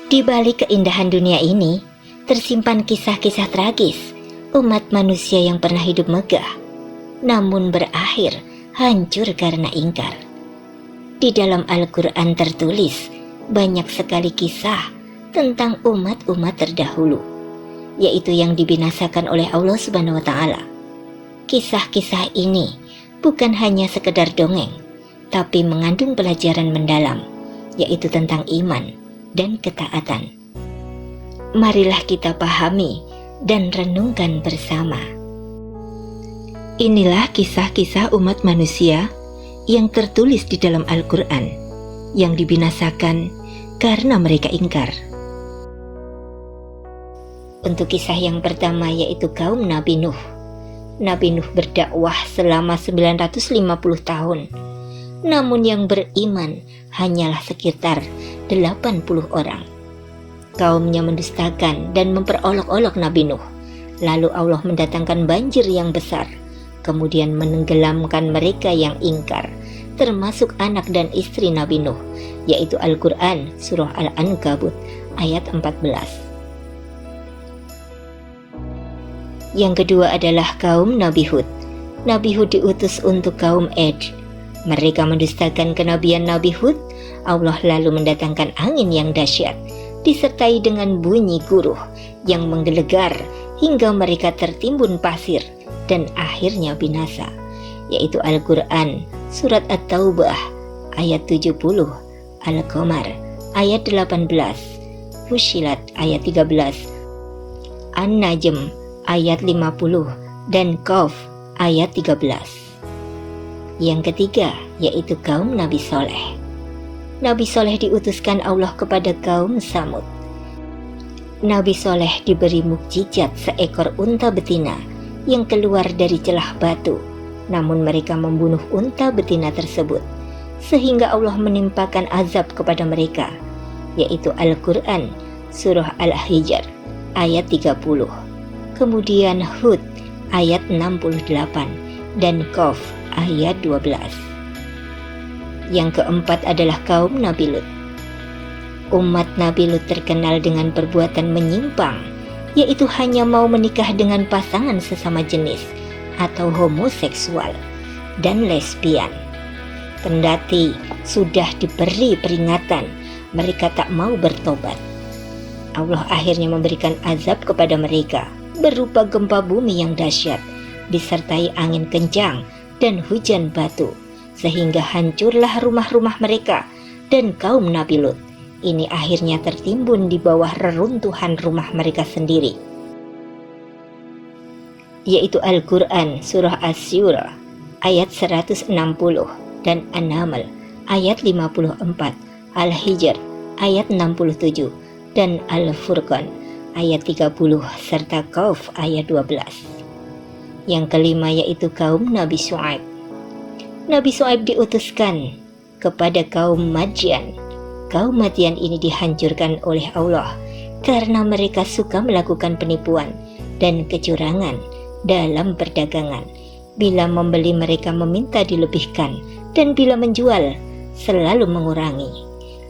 Di balik keindahan dunia ini, tersimpan kisah-kisah tragis umat manusia yang pernah hidup megah, namun berakhir hancur karena ingkar. Di dalam Al-Quran tertulis banyak sekali kisah tentang umat-umat terdahulu, yaitu yang dibinasakan oleh Allah Subhanahu wa Ta'ala. Kisah-kisah ini bukan hanya sekedar dongeng, tapi mengandung pelajaran mendalam, yaitu tentang iman dan ketaatan. Marilah kita pahami dan renungkan bersama. Inilah kisah-kisah umat manusia yang tertulis di dalam Al-Quran, yang dibinasakan karena mereka ingkar. Untuk kisah yang pertama yaitu kaum Nabi Nuh. Nabi Nuh berdakwah selama 950 tahun, namun yang beriman hanyalah sekitar 80 orang. Kaumnya mendustakan dan memperolok-olok Nabi Nuh. Lalu Allah mendatangkan banjir yang besar, kemudian menenggelamkan mereka yang ingkar, termasuk anak dan istri Nabi Nuh, yaitu Al-Quran Surah Al-Ankabut ayat 14. Yang kedua adalah kaum Nabi Hud. Nabi Hud diutus untuk kaum Ad. Mereka mendustakan kenabian Nabi Hud. Allah lalu mendatangkan angin yang dahsyat, disertai dengan bunyi guruh yang menggelegar hingga mereka tertimbun pasir dan akhirnya binasa, yaitu Al-Quran Surat At-Taubah ayat 70, Al-Qamar ayat 18, Fussilat ayat 13, An-Najm ayat 50, dan Qaf ayat 13. Yang ketiga yaitu kaum Nabi Soleh. Nabi Soleh diutuskan Allah kepada kaum Samud. Nabi Soleh diberi mukjizat seekor unta betina yang keluar dari celah batu, namun mereka membunuh unta betina tersebut, sehingga Allah menimpakan azab kepada mereka, yaitu Al-Quran Surah Al-Hijr ayat 30. Kemudian Hud ayat 68 dan Qaf ayat 12. Yang keempat adalah kaum Nabi Lut. Umat Nabi Lut terkenal dengan perbuatan menyimpang, yaitu hanya mau menikah dengan pasangan sesama jenis atau homoseksual dan lesbian. Kendati sudah diberi peringatan, mereka tak mau bertobat. Allah akhirnya memberikan azab kepada mereka berupa gempa bumi yang dahsyat, disertai angin kencang dan hujan batu, sehingga hancurlah rumah-rumah mereka dan kaum Nabi Lut ini akhirnya tertimbun di bawah reruntuhan rumah mereka sendiri, yaitu Al-Quran Surah Asy-Syura ayat 160 dan An-Naml ayat 54, Al-Hijr ayat 67 dan Al-Furqan ayat 30 serta Qaf ayat 12. Yang kelima yaitu kaum Nabi Syuaib. Nabi Syuaib diutuskan kepada kaum Madyan. Kaum Madyan ini dihancurkan oleh Allah karena mereka suka melakukan penipuan dan kecurangan dalam perdagangan. Bila membeli mereka meminta dilebihkan, dan bila menjual selalu mengurangi.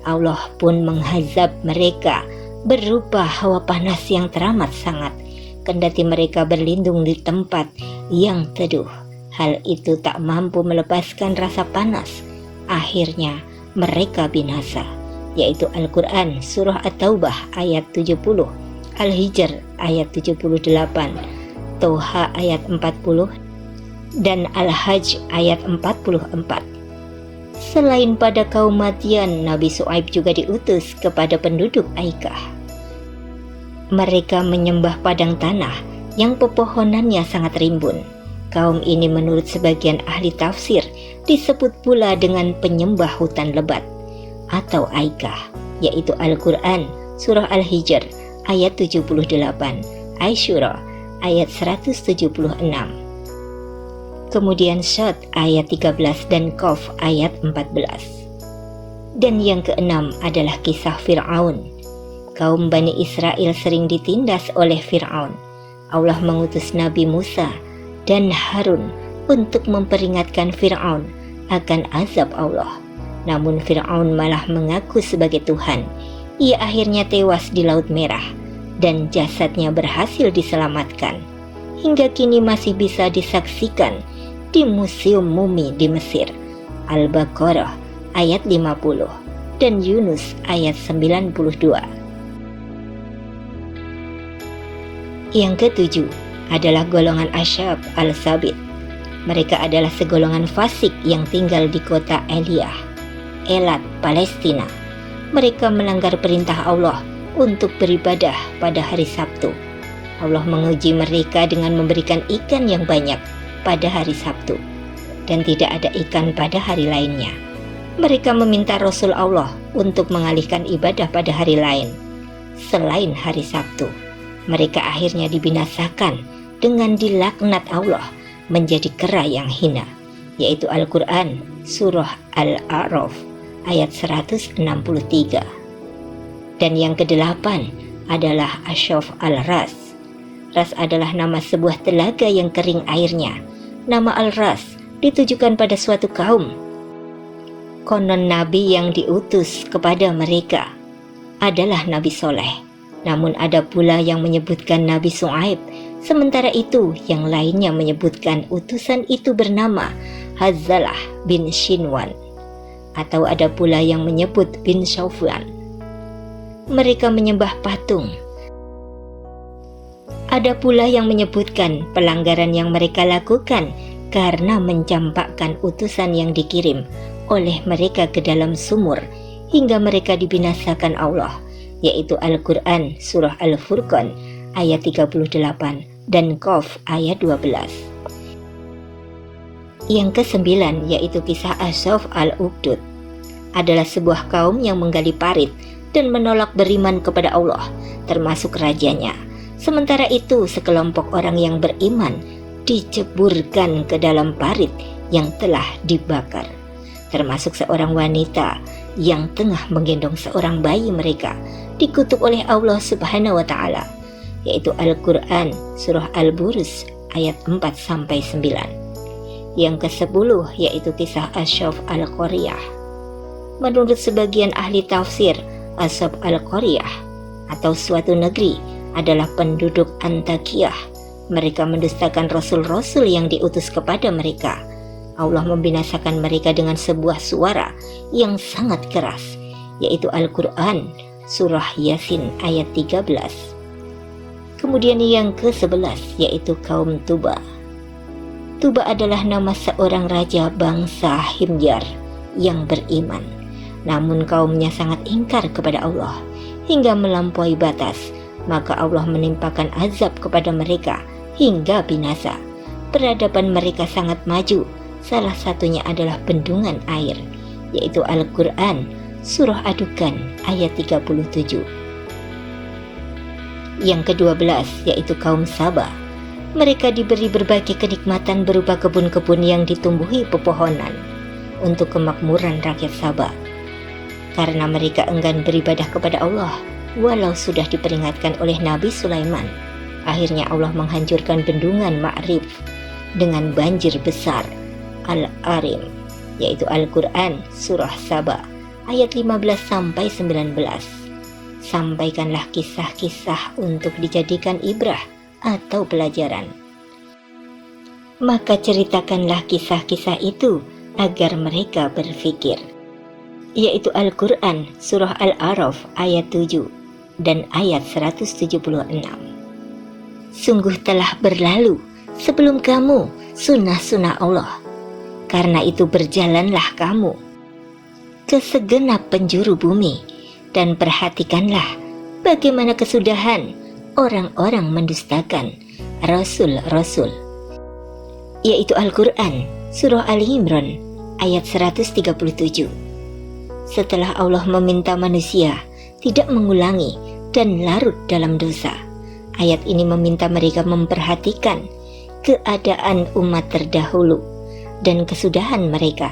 Allah pun menghazab mereka berupa hawa panas yang teramat sangat, kendati mereka berlindung di tempat yang teduh. Hal itu tak mampu melepaskan rasa panas. Akhirnya mereka binasa, yaitu Al-Quran Surah At-Taubah ayat 70, Al-Hijr ayat 78, Toha ayat 40, dan Al-Hajj ayat 44. Selain pada kaum Madyan, Nabi Syuaib juga diutus kepada penduduk Aikah. Mereka menyembah padang tanah yang pepohonannya sangat rimbun. Kaum ini menurut sebagian ahli tafsir disebut pula dengan penyembah hutan lebat atau Aikah, yaitu Al-Quran Surah Al-Hijr ayat 78, Asy-Syura ayat 176, kemudian Syad ayat 13 dan Qaf ayat 14. Dan yang keenam adalah kisah Fir'aun. Kaum Bani Israel sering ditindas oleh Fir'aun. Allah mengutus Nabi Musa dan Harun untuk memperingatkan Fir'aun akan azab Allah. Namun Fir'aun malah mengaku sebagai Tuhan. ia akhirnya tewas di Laut Merah dan jasadnya berhasil diselamatkan. Hingga kini masih bisa disaksikan di Museum Mumi di Mesir. Al-Baqarah ayat 50 dan Yunus ayat 92. Yang ketujuh adalah golongan Asyab al-Sabit. Mereka adalah segolongan fasik yang tinggal di kota Eliyah, Elat, Palestina. Mereka melanggar perintah Allah untuk beribadah pada hari Sabtu. Allah menguji mereka dengan memberikan ikan yang banyak pada hari Sabtu, dan tidak ada ikan pada hari lainnya. Mereka meminta Rasul Allah untuk mengalihkan ibadah pada hari lain selain hari Sabtu. Mereka akhirnya dibinasakan dengan dilaknat Allah menjadi kera yang hina, yaitu Al-Quran Surah Al-A'raf ayat 163. Dan yang kedelapan adalah Ashaf al-Ras. Ras adalah nama sebuah telaga yang kering airnya. Nama Al-Ras ditujukan pada suatu kaum. Konon nabi yang diutus kepada mereka adalah Nabi Soleh. Namun ada pula yang menyebutkan Nabi Su'aib. Sementara itu yang lainnya menyebutkan utusan itu bernama Hazalah bin Shinwan. Atau ada pula yang menyebut bin Shaufwan. Mereka menyembah patung. Ada pula yang menyebutkan pelanggaran yang mereka lakukan karena mencampakkan utusan yang dikirim oleh mereka ke dalam sumur hingga mereka dibinasakan Allah, yaitu Al-Quran Surah Al-Furqan ayat 38 dan Qaf ayat 12. Yang kesembilan yaitu kisah Ashaf al-Ukhdud, adalah sebuah kaum yang menggali parit dan menolak beriman kepada Allah termasuk rajanya. Sementara itu sekelompok orang yang beriman diceburkan ke dalam parit yang telah dibakar, termasuk seorang wanita yang tengah menggendong seorang bayi mereka, dikutuk oleh Allah Subhanahu wa Ta'ala, yaitu Al-Quran Surah Al-Buruz ayat 4-9. Yang ke-10 yaitu kisah Ashaf al-Qaryah. Menurut sebagian ahli tafsir, Ashaf al-Qaryah atau suatu negeri adalah penduduk Antakiyah. Mereka mendustakan rasul-rasul yang diutus kepada mereka. Allah membinasakan mereka dengan sebuah suara yang sangat keras, yaitu Al-Quran Surah Yasin ayat 13. Kemudian yang ke-11 yaitu kaum Tuba. Tuba adalah nama seorang raja bangsa Himyar yang beriman. Namun kaumnya sangat ingkar kepada Allah hingga melampaui batas. Maka Allah menimpakan azab kepada mereka hingga binasa. Peradaban mereka sangat maju. Salah satunya adalah bendungan air, yaitu Al-Quran Surah Adukan ayat 37. Yang ke-12 yaitu kaum Sabah. Mereka diberi berbagai kenikmatan berupa kebun-kebun yang ditumbuhi pepohonan untuk kemakmuran rakyat Sabah. Karena mereka enggan beribadah kepada Allah, walau sudah diperingatkan oleh Nabi Sulaiman, akhirnya Allah menghancurkan bendungan Ma'rib dengan banjir besar, Al-Arim, yaitu Al-Quran Surah Sabah ayat 15-19. Sampaikanlah kisah-kisah untuk dijadikan ibrah atau pelajaran. Maka ceritakanlah kisah-kisah itu agar mereka berfikir, yaitu Al-Quran Surah Al-A'raf ayat 7 dan ayat 176. Sungguh telah berlalu sebelum kamu sunnah-sunnah Allah, karena itu berjalanlah kamu ke segenap penjuru bumi dan perhatikanlah bagaimana kesudahan orang-orang mendustakan rasul-rasul, yaitu Al-Quran Surah Ali Imran ayat 137. Setelah Allah meminta manusia tidak mengulangi dan larut dalam dosa, ayat ini meminta mereka memperhatikan keadaan umat terdahulu dan kesudahan mereka.